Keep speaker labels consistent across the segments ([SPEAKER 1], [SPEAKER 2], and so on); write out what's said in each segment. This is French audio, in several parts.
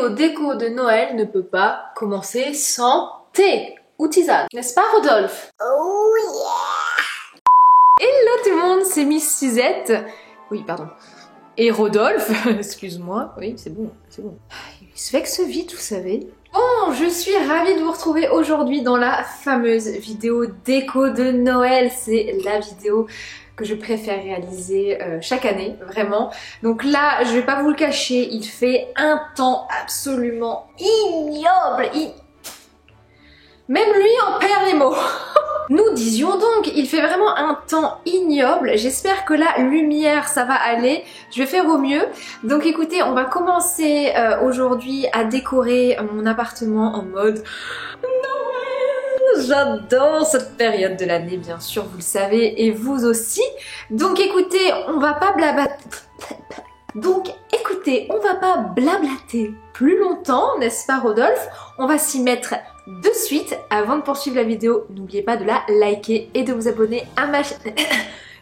[SPEAKER 1] vidéo déco de Noël ne peut pas commencer sans thé ou tisane. N'est-ce pas Rodolphe?
[SPEAKER 2] Oh yeah!
[SPEAKER 1] Hello tout le monde, c'est Miss Suzette. Oui, pardon. Et Rodolphe, excuse-moi. Oui, c'est bon, c'est bon. Il se vexe vite, vous savez. Bon, je suis ravie de vous retrouver aujourd'hui dans la fameuse vidéo déco de Noël. C'est la vidéo que je préfère réaliser chaque année, vraiment. Donc là, je vais pas vous le cacher, il fait un temps absolument ignoble. Même lui en perd les mots. Nous disions donc, il fait vraiment un temps ignoble. J'espère que la lumière, ça va aller. Je vais faire au mieux. Donc écoutez, on va commencer aujourd'hui à décorer mon appartement en mode Noël. J'adore cette période de l'année, bien sûr, vous le savez, et vous aussi. Donc écoutez, on va pas blablater plus longtemps, n'est-ce pas Rodolphe? On va s'y mettre de suite. Avant de poursuivre la vidéo, n'oubliez pas de la liker et de vous abonner à ma chaîne.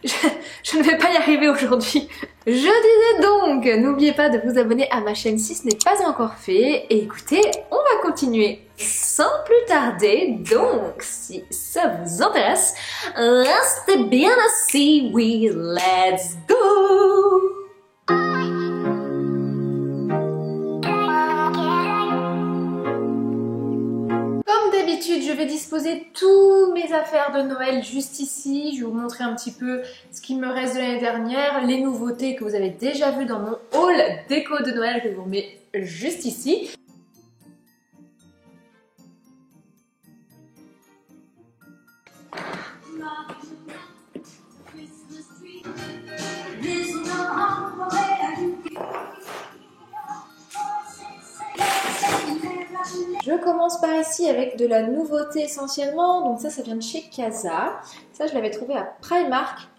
[SPEAKER 1] Je ne vais pas y arriver aujourd'hui. Je disais donc, n'oubliez pas de vous abonner à ma chaîne si ce n'est pas encore fait. Et écoutez, on va continuer sans plus tarder. Donc, si ça vous intéresse, restez bien assis. Oui, let's go! Je vais disposer tous mes affaires de Noël juste ici. Je vais vous montrer un petit peu ce qui me reste de l'année dernière, les nouveautés que vous avez déjà vues dans mon haul déco de Noël que je vous remets juste ici. Je commence par ici avec de la nouveauté essentiellement, donc ça vient de chez Casa. Ça je l'avais trouvé à Primark,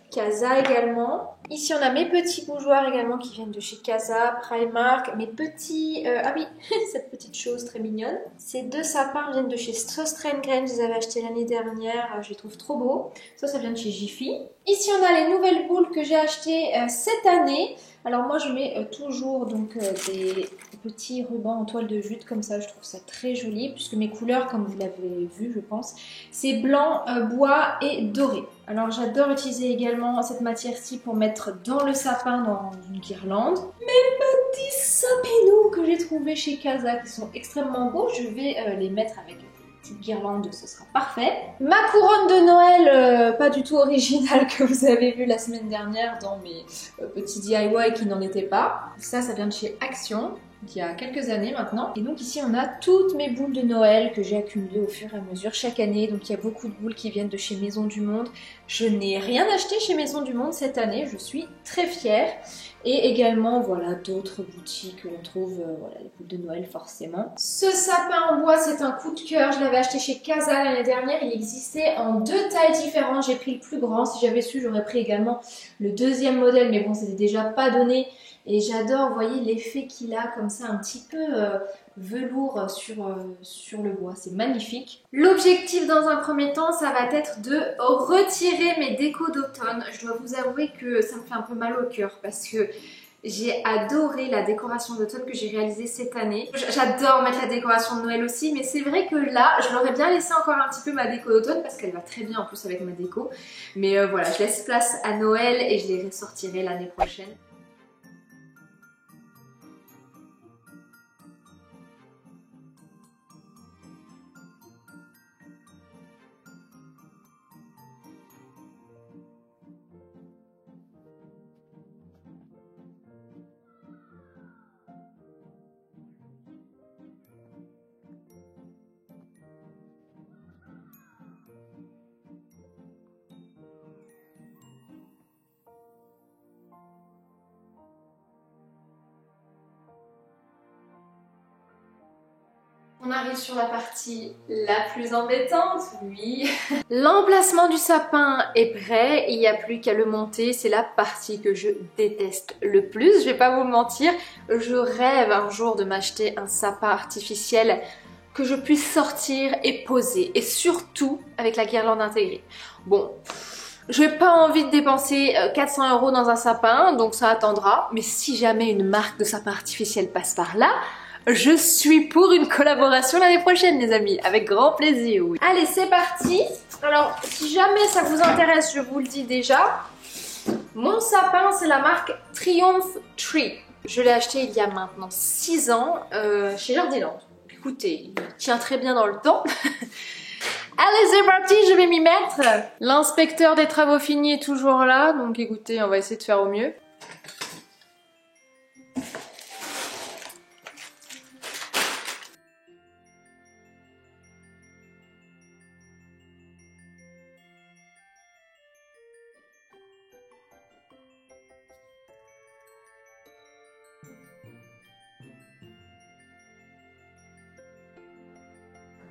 [SPEAKER 1] Casa également. Ici on a mes petits bougeoirs également qui viennent de chez Casa, Primark, mes petits... ah oui, cette petite chose très mignonne. Ces deux sapins viennent de chez Sostre & Grain, je les avais achetés l'année dernière, je les trouve trop beaux. Ça vient de chez Jiffy. Ici on a les nouvelles boules que j'ai achetées cette année. Alors moi je mets toujours donc des petits rubans en toile de jute comme ça, je trouve ça très joli puisque mes couleurs, comme vous l'avez vu je pense, c'est blanc, bois et doré. Alors j'adore utiliser également cette matière-ci pour mettre dans le sapin, dans une guirlande. Mes petits sapinous que j'ai trouvés chez Casa qui sont extrêmement beaux, je vais les mettre avec petite guirlande, ce sera parfait. Ma couronne de Noël, pas du tout originale que vous avez vu la semaine dernière dans mes petits DIY qui n'en étaient pas. Ça vient de chez Action, il y a quelques années maintenant. Et donc ici on a toutes mes boules de Noël que j'ai accumulées au fur et à mesure chaque année. Donc il y a beaucoup de boules qui viennent de chez Maison du Monde. Je n'ai rien acheté chez Maison du Monde cette année, je suis très fière. Et également, voilà, d'autres boutiques où on trouve voilà, les boules de Noël forcément. Ce sapin en bois, c'est un coup de cœur. Je l'avais acheté chez Casa l'année dernière. Il existait en deux tailles différentes. J'ai pris le plus grand. Si j'avais su, j'aurais pris également le deuxième modèle. Mais bon, c'était déjà pas donné. Et j'adore, vous voyez, l'effet qu'il a comme ça, un petit peu velours sur le bois. C'est magnifique. L'objectif dans un premier temps, ça va être de retirer mes décos d'automne. Je dois vous avouer que ça me fait un peu mal au cœur parce que j'ai adoré la décoration d'automne que j'ai réalisée cette année. J'adore mettre la décoration de Noël aussi, mais c'est vrai que là, je l'aurais bien laissé encore un petit peu ma déco d'automne parce qu'elle va très bien en plus avec ma déco. Mais voilà, je laisse place à Noël et je les ressortirai l'année prochaine. On arrive sur la partie la plus embêtante, oui. L'emplacement du sapin est prêt, il n'y a plus qu'à le monter, c'est la partie que je déteste le plus, je vais pas vous mentir. Je rêve un jour de m'acheter un sapin artificiel que je puisse sortir et poser, et surtout avec la guirlande intégrée. Bon, j'ai pas envie de dépenser 400 € dans un sapin, donc ça attendra, mais si jamais une marque de sapin artificiel passe par là, Je suis pour une collaboration l'année prochaine, les amis, avec grand plaisir, oui. Allez, c'est parti. Alors, si jamais ça vous intéresse, je vous le dis déjà, mon sapin, c'est la marque Triumph Tree. Je l'ai acheté il y a maintenant 6 ans chez Jardiland. Écoutez, il tient très bien dans le temps. Allez, c'est parti, je vais m'y mettre. L'inspecteur des travaux finis est toujours là, donc écoutez, on va essayer de faire au mieux.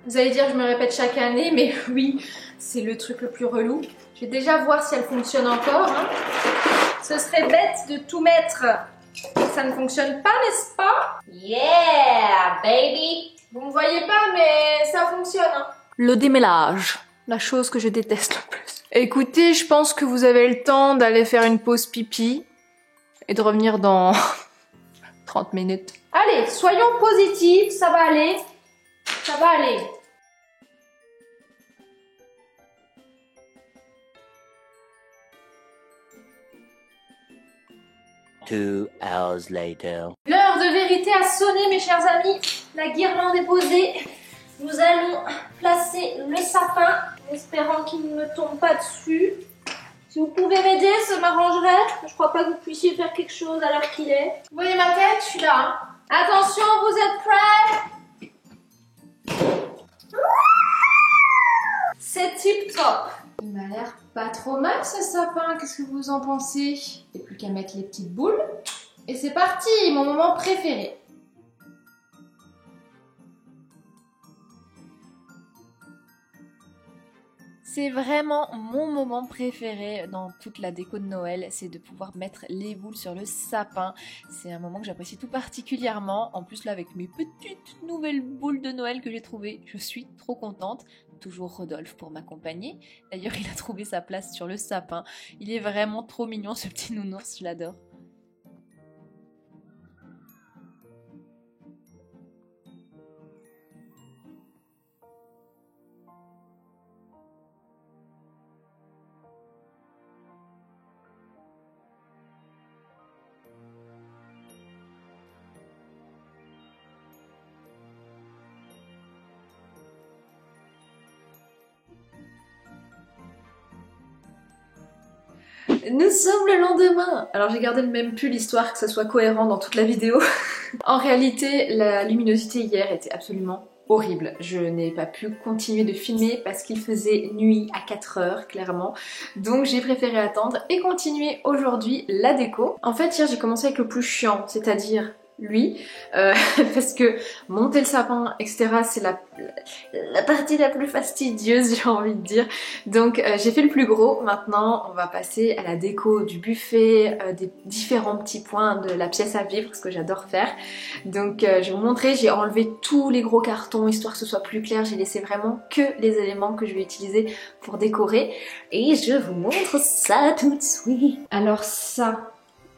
[SPEAKER 1] Vous allez dire, je me répète chaque année, mais oui, c'est le truc le plus relou. Je vais déjà voir si elle fonctionne encore. Hein. Ce serait bête de tout mettre et que ça ne fonctionne pas, n'est-ce pas? Yeah, baby! Vous me voyez pas, mais ça fonctionne. Hein. Le démêlage, la chose que je déteste le plus. Écoutez, je pense que vous avez le temps d'aller faire une pause pipi et de revenir dans 30 minutes. Allez, soyons positifs, ça va aller. Ça va aller.
[SPEAKER 2] Two hours later.
[SPEAKER 1] L'heure de vérité a sonné, mes chers amis. La guirlande est posée. Nous allons placer le sapin, en espérant qu'il ne me tombe pas dessus. Si vous pouvez m'aider, ça m'arrangerait. Je crois pas que vous puissiez faire quelque chose à l'heure qu'il est. Vous voyez ma tête? Je suis là. Hein. Attention, vous êtes prêts? C'est tip top. Il m'a l'air pas trop mal ce sapin, qu'est-ce que vous en pensez? Il n'y a plus qu'à mettre les petites boules. Et c'est parti, mon moment préféré. C'est vraiment mon moment préféré dans toute la déco de Noël, c'est de pouvoir mettre les boules sur le sapin. C'est un moment que j'apprécie tout particulièrement. En plus là avec mes petites nouvelles boules de Noël que j'ai trouvées, je suis trop contente. Toujours Rodolphe pour m'accompagner. D'ailleurs il a trouvé sa place sur le sapin. Il est vraiment trop mignon ce petit nounours, je l'adore. Nous sommes le lendemain. Alors j'ai gardé le même pull histoire que ça soit cohérent dans toute la vidéo. En réalité, la luminosité hier était absolument horrible. Je n'ai pas pu continuer de filmer parce qu'il faisait nuit à 4 heures clairement. Donc j'ai préféré attendre et continuer aujourd'hui la déco. En fait hier j'ai commencé avec le plus chiant, c'est-à-dire lui, parce que monter le sapin, etc. c'est la partie la plus fastidieuse, j'ai envie de dire. Donc j'ai fait le plus gros. Maintenant on va passer à la déco du buffet, des différents petits points de la pièce à vivre, ce que j'adore faire. Donc je vais vous montrer, j'ai enlevé tous les gros cartons histoire que ce soit plus clair. J'ai laissé vraiment que les éléments que je vais utiliser pour décorer. Et je vous montre ça tout de suite. Alors ça...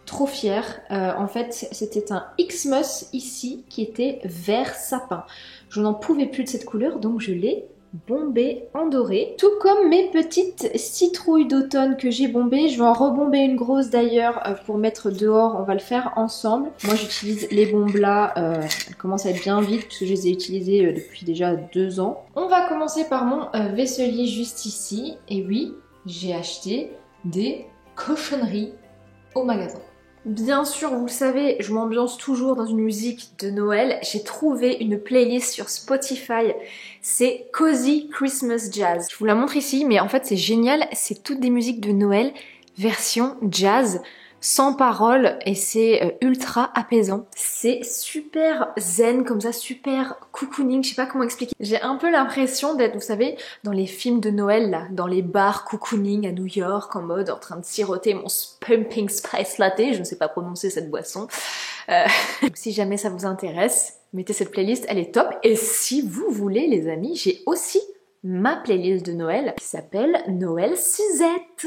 [SPEAKER 1] Trop fière. En fait, c'était un Xmas ici qui était vert sapin. Je n'en pouvais plus de cette couleur, donc je l'ai bombé en doré. Tout comme mes petites citrouilles d'automne que j'ai bombées. Je vais en rebomber une grosse d'ailleurs pour mettre dehors. On va le faire ensemble. Moi, j'utilise les bombes là. Elles commencent à être bien vides parce que je les ai utilisées depuis déjà 2 ans. On va commencer par mon vaisselier juste ici. Et oui, j'ai acheté des cochonneries au magasin. Bien sûr, vous le savez, je m'ambiance toujours dans une musique de Noël. J'ai trouvé une playlist sur Spotify. C'est Cozy Christmas Jazz. Je vous la montre ici, mais en fait c'est génial. C'est toutes des musiques de Noël, version jazz, sans paroles, et c'est ultra apaisant. C'est super zen comme ça, super cocooning, je sais pas comment expliquer. J'ai un peu l'impression d'être, vous savez, dans les films de Noël là, dans les bars cocooning à New York, en mode en train de siroter mon pumping spice latte, je ne sais pas prononcer cette boisson. Si jamais ça vous intéresse, mettez cette playlist, elle est top. Et si vous voulez les amis, j'ai aussi ma playlist de Noël qui s'appelle Noël Suzette.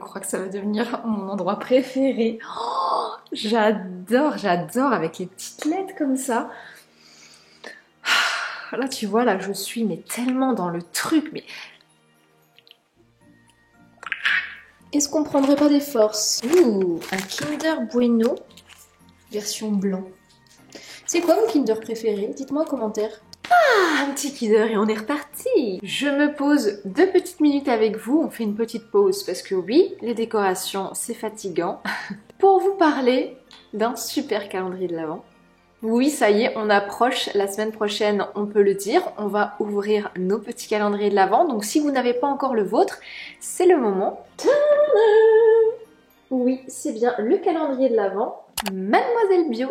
[SPEAKER 1] crois que ça va devenir mon endroit préféré. Oh, j'adore avec les petites lettres comme ça. Là tu vois, là je suis mais tellement dans le truc, mais... Est-ce qu'on prendrait pas des forces? Ouh, un Kinder Bueno, version blanc. C'est quoi mon Kinder préféré? Dites-moi en commentaire. Ah, un petit Kinder et on est reparti. Je me pose 2 petites minutes avec vous, on fait une petite pause parce que oui, les décorations c'est fatigant. Pour vous parler d'un super calendrier de l'Avent. Oui, ça y est, on approche, la semaine prochaine, on peut le dire, on va ouvrir nos petits calendriers de l'Avent. Donc si vous n'avez pas encore le vôtre, c'est le moment. Tadam! Oui, c'est bien le calendrier de l'Avent Mademoiselle Bio.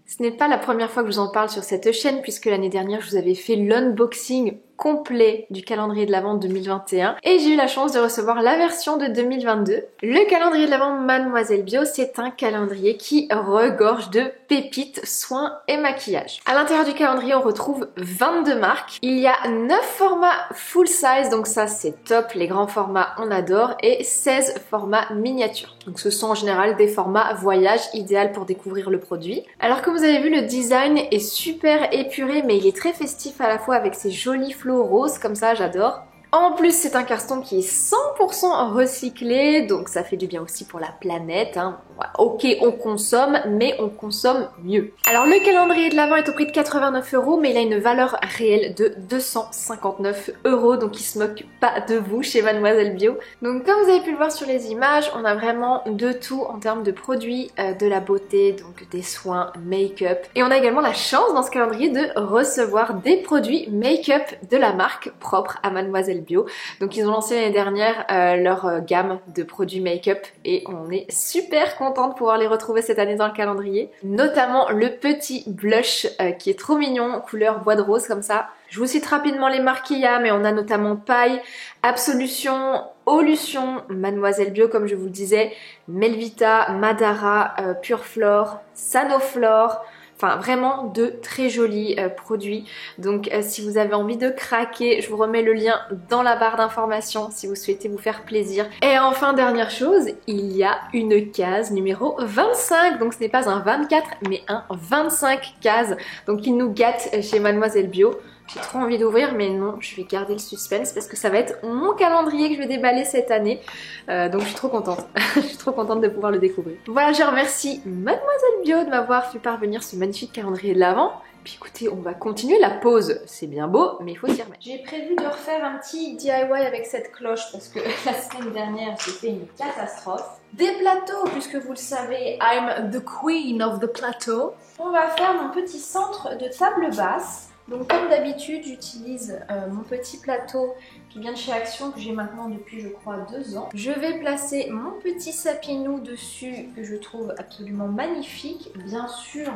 [SPEAKER 1] Ce n'est pas la première fois que je vous en parle sur cette chaîne puisque l'année dernière, je vous avais fait l'unboxing complet du calendrier de l'Avent 2021 et j'ai eu la chance de recevoir la version de 2022. Le calendrier de l'Avent Mademoiselle Bio, c'est un calendrier qui regorge de pépites, soins et maquillage. À l'intérieur du calendrier, on retrouve 22 marques. Il y a 9 formats full size, donc ça c'est top, les grands formats on adore, et 16 formats miniatures. Donc ce sont en général des formats voyage, idéal pour découvrir le produit. Alors comme vous avez vu, le design est super épuré, mais il est très festif à la fois avec ses jolis flots roses comme ça, j'adore. En plus, c'est un carton qui est 100% recyclé, donc ça fait du bien aussi pour la planète. Hein. Ok, on consomme, mais on consomme mieux. Alors le calendrier de l'Avent est au prix de 89 €, mais il a une valeur réelle de 259 €, donc il se moque pas de vous chez Mademoiselle Bio. Donc comme vous avez pu le voir sur les images, on a vraiment de tout en termes de produits, de la beauté, donc des soins, make-up. Et on a également la chance dans ce calendrier de recevoir des produits make-up de la marque propre à Mademoiselle Bio. Donc ils ont lancé l'année dernière leur gamme de produits make-up et on est super content de pouvoir les retrouver cette année dans le calendrier. Notamment le petit blush qui est trop mignon, couleur bois de rose comme ça. Je vous cite rapidement les marques qu'il y a, mais on a notamment Paille, Absolution, Olution, Mademoiselle Bio comme je vous le disais, Melvita, Madara, Pureflore, Sanoflore. Enfin vraiment de très jolis produits. Donc si vous avez envie de craquer, je vous remets le lien dans la barre d'informations si vous souhaitez vous faire plaisir. Et enfin dernière chose, il y a une case numéro 25. Donc ce n'est pas un 24 mais un 25 cases. Donc il nous gâte chez Mademoiselle Bio. J'ai trop envie d'ouvrir mais non, je vais garder le suspense parce que ça va être mon calendrier que je vais déballer cette année. Donc je suis trop contente. Je suis trop contente de pouvoir le découvrir. Voilà, je remercie Mademoiselle Bio de m'avoir fait parvenir ce magnifique calendrier de l'Avent. Puis écoutez, on va continuer la pause. C'est bien beau, mais il faut s'y remettre. J'ai prévu de refaire un petit DIY avec cette cloche parce que la semaine dernière, j'ai fait une catastrophe. Des plateaux, puisque vous le savez, I'm the queen of the plateau. On va faire mon petit centre de table basse. Donc comme d'habitude, j'utilise mon petit plateau qui vient de chez Action, que j'ai maintenant depuis je crois 2 ans. Je vais placer mon petit sapinou dessus que je trouve absolument magnifique. Bien sûr,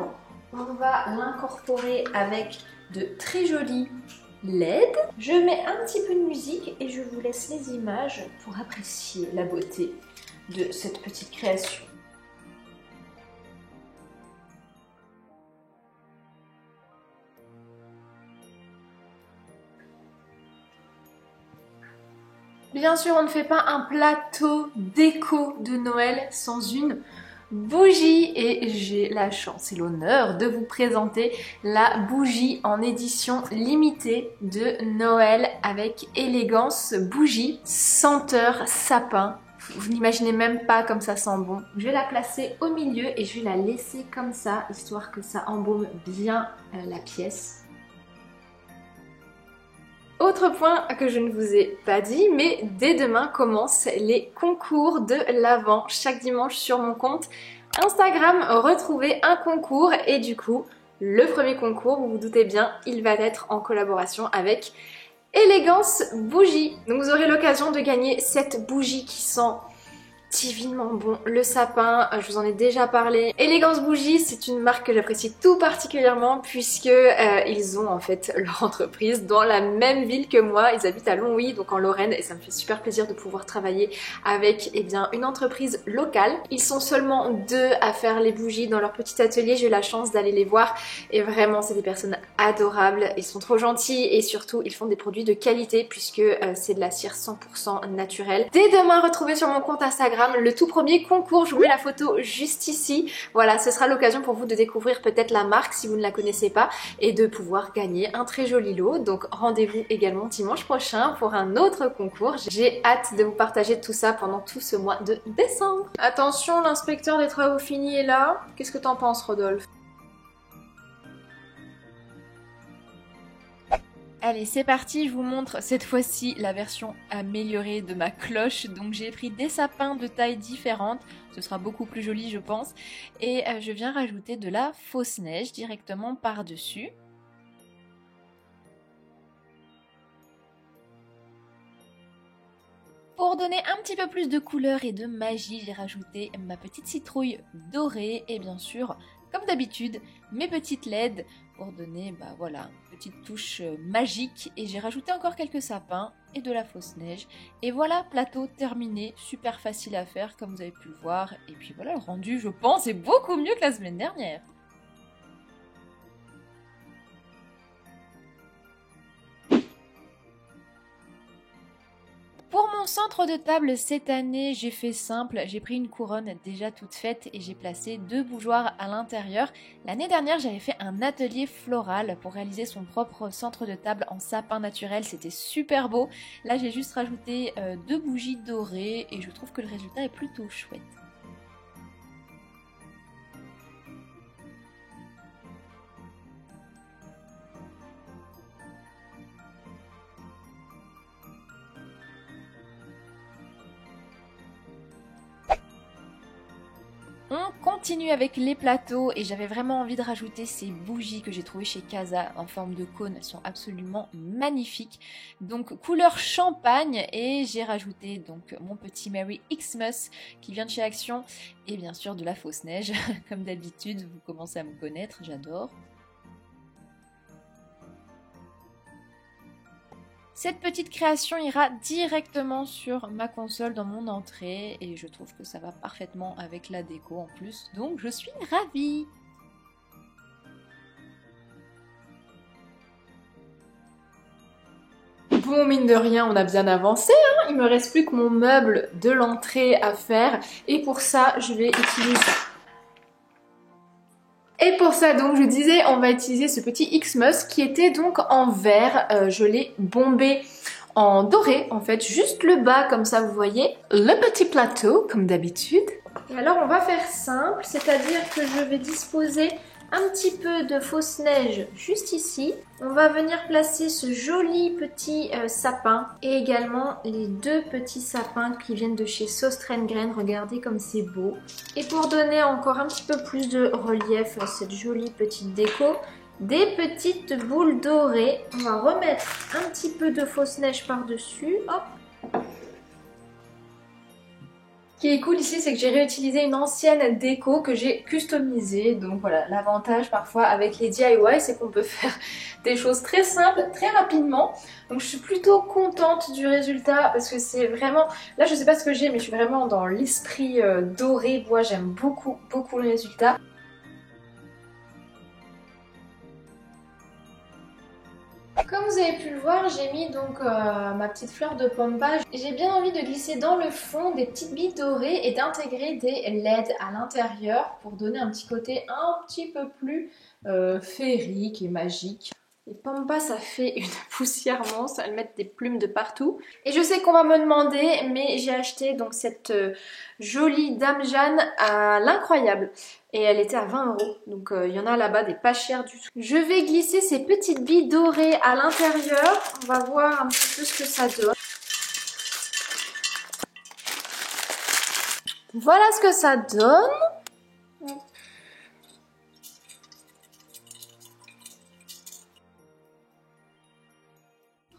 [SPEAKER 1] on va l'incorporer avec de très jolis LED. Je mets un petit peu de musique et je vous laisse les images pour apprécier la beauté de cette petite création. Bien sûr, on ne fait pas un plateau déco de Noël sans une bougie et j'ai la chance et l'honneur de vous présenter la bougie en édition limitée de Noël avec élégance bougie, senteur sapin. Vous n'imaginez même pas comme ça sent bon. Je vais la placer au milieu et je vais la laisser comme ça, histoire que ça embaume bien la pièce. Autre point que je ne vous ai pas dit, mais dès demain commencent les concours de l'Avent. Chaque dimanche sur mon compte Instagram, retrouvez un concours et du coup, le premier concours, vous vous doutez bien, il va être en collaboration avec Élégance Bougie. Donc vous aurez l'occasion de gagner cette bougie qui sent divinement bon. Le sapin, je vous en ai déjà parlé. Élégance Bougie, c'est une marque que j'apprécie tout particulièrement puisque ils ont en fait leur entreprise dans la même ville que moi. Ils habitent à Longwy, donc en Lorraine, et ça me fait super plaisir de pouvoir travailler avec une entreprise locale. Ils sont seulement 2 à faire les bougies dans leur petit atelier. J'ai eu la chance d'aller les voir et vraiment c'est des personnes adorables. Ils sont trop gentils et surtout ils font des produits de qualité puisque c'est de la cire 100% naturelle. Dès demain, retrouvez sur mon compte Instagram Instagram le tout premier concours. Je vous mets la photo juste ici. Voilà, ce sera l'occasion pour vous de découvrir peut-être la marque si vous ne la connaissez pas et de pouvoir gagner un très joli lot. Donc rendez-vous également dimanche prochain pour un autre concours. J'ai hâte de vous partager tout ça pendant tout ce mois de décembre. Attention, l'inspecteur des travaux finis est là. Qu'est-ce que t'en penses, Rodolphe? Allez, c'est parti, je vous montre cette fois-ci la version améliorée de ma cloche. Donc j'ai pris des sapins de tailles différentes, ce sera beaucoup plus joli je pense. Et je viens rajouter de la fausse neige directement par-dessus. Pour donner un petit peu plus de couleur et de magie, j'ai rajouté ma petite citrouille dorée et bien sûr, comme d'habitude, mes petites LED pour donner voilà, une petite touche magique. Et j'ai rajouté encore quelques sapins et de la fausse neige. Et voilà, plateau terminé, super facile à faire comme vous avez pu le voir. Et puis voilà, le rendu, je pense, est beaucoup mieux que la semaine dernière. Pour mon centre de table cette année, j'ai fait simple, j'ai pris une couronne déjà toute faite et j'ai placé 2 bougeoirs à l'intérieur. L'année dernière, j'avais fait un atelier floral pour réaliser son propre centre de table en sapin naturel, c'était super beau. Là, j'ai juste rajouté 2 bougies dorées et je trouve que le résultat est plutôt chouette. On continue avec les plateaux et j'avais vraiment envie de rajouter ces bougies que j'ai trouvées chez Casa en forme de cône. Elles sont absolument magnifiques. Donc couleur champagne et j'ai rajouté donc mon petit Merry Xmas qui vient de chez Action et bien sûr de la fausse neige. Comme d'habitude, vous commencez à me connaître, j'adore. Cette petite création ira directement sur ma console dans mon entrée et je trouve que ça va parfaitement avec la déco en plus, donc je suis ravie. Bon, mine de rien, on a bien avancé, hein. Il me reste plus que mon meuble de l'entrée à faire et pour ça, je vais utiliser ça. Et pour ça donc je disais on va utiliser ce petit Xmas qui était donc en verre, je l'ai bombé en doré en fait, juste le bas comme ça vous voyez, le petit plateau comme d'habitude. Et alors on va faire simple, c'est-à-dire que je vais disposer un petit peu de fausse neige juste ici. On va venir placer ce joli petit sapin et également les 2 petits sapins qui viennent de chez Sostrengren. Regardez comme c'est beau. Et pour donner encore un petit peu plus de relief à cette jolie petite déco, des petites boules dorées. On va remettre un petit peu de fausse neige par-dessus. Hop. Ce qui est cool ici, c'est que j'ai réutilisé une ancienne déco que j'ai customisée. Donc voilà, l'avantage parfois avec les DIY, c'est qu'on peut faire des choses très simples, très rapidement. Donc je suis plutôt contente du résultat parce que c'est vraiment... Là, je sais pas ce que j'ai, mais je suis vraiment dans l'esprit doré bois. J'aime beaucoup, beaucoup le résultat. Comme vous avez pu le voir, j'ai mis donc ma petite fleur de pampa. J'ai bien envie de glisser dans le fond des petites billes dorées et d'intégrer des LED à l'intérieur pour donner un petit côté un petit peu plus féerique et magique. Les pampas, ça fait une poussière monstre, elles mettent des plumes de partout. Et je sais qu'on va me demander, mais j'ai acheté donc cette jolie Dame Jeanne à l'incroyable. Et elle était à 20 €. Donc il y en a là-bas des pas chers du tout. Je vais glisser ces petites billes dorées à l'intérieur. On va voir un petit peu ce que ça donne. Voilà ce que ça donne.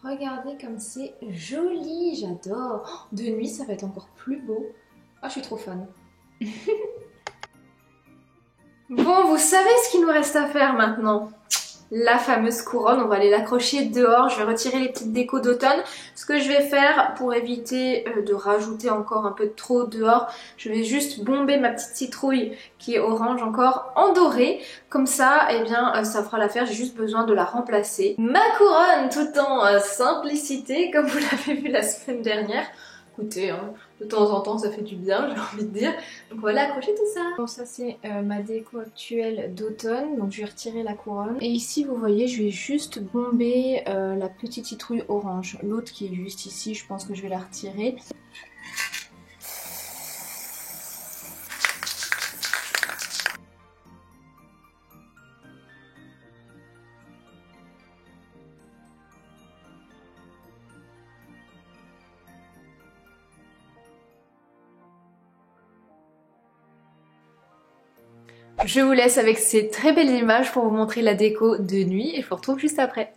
[SPEAKER 1] Regardez comme c'est joli, j'adore. De nuit, ça va être encore plus beau. Ah, je suis trop fan. Bon, vous savez ce qu'il nous reste à faire maintenant. La fameuse couronne, on va aller l'accrocher dehors. Je vais retirer les petites décos d'automne. Ce que je vais faire pour éviter de rajouter encore un peu trop dehors, je vais juste bomber ma petite citrouille qui est orange encore en doré. Comme ça, eh bien, ça fera l'affaire. J'ai juste besoin de la remplacer. Ma couronne tout en simplicité, comme vous l'avez vu la semaine dernière. Écoutez, hein, de temps en temps ça fait du bien, j'ai envie de dire. Donc voilà, accrocher tout ça. Bon, ça c'est ma déco actuelle d'automne, donc je vais retirer la couronne. Et ici vous voyez, je vais juste bomber la petite citrouille orange. L'autre qui est juste ici, je pense que je vais la retirer. Je vous laisse avec ces très belles images pour vous montrer la déco de nuit et je vous retrouve juste après.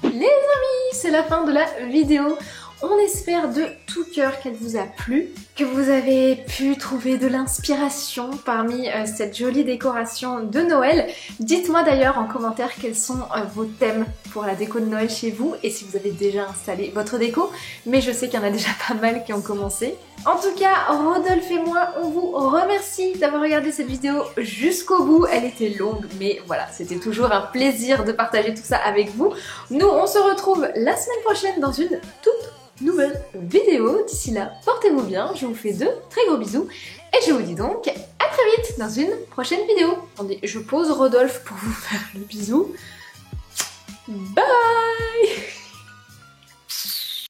[SPEAKER 1] Les amis, c'est la fin de la vidéo. On espère de tout cœur qu'elle vous a plu, que vous avez pu trouver de l'inspiration parmi cette jolie décoration de Noël. Dites-moi d'ailleurs en commentaire quels sont vos thèmes pour la déco de Noël chez vous et si vous avez déjà installé votre déco, mais je sais qu'il y en a déjà pas mal qui ont commencé. En tout cas, Rodolphe et moi, on vous remercie d'avoir regardé cette vidéo jusqu'au bout. Elle était longue, mais voilà, c'était toujours un plaisir de partager tout ça avec vous. Nous, on se retrouve la semaine prochaine dans une toute nouvelle vidéo. D'ici là, portez-vous bien, je vous fais de très gros bisous et je vous dis donc à très vite dans une prochaine vidéo. Attendez, je pose Rodolphe pour vous faire le bisou. Bye.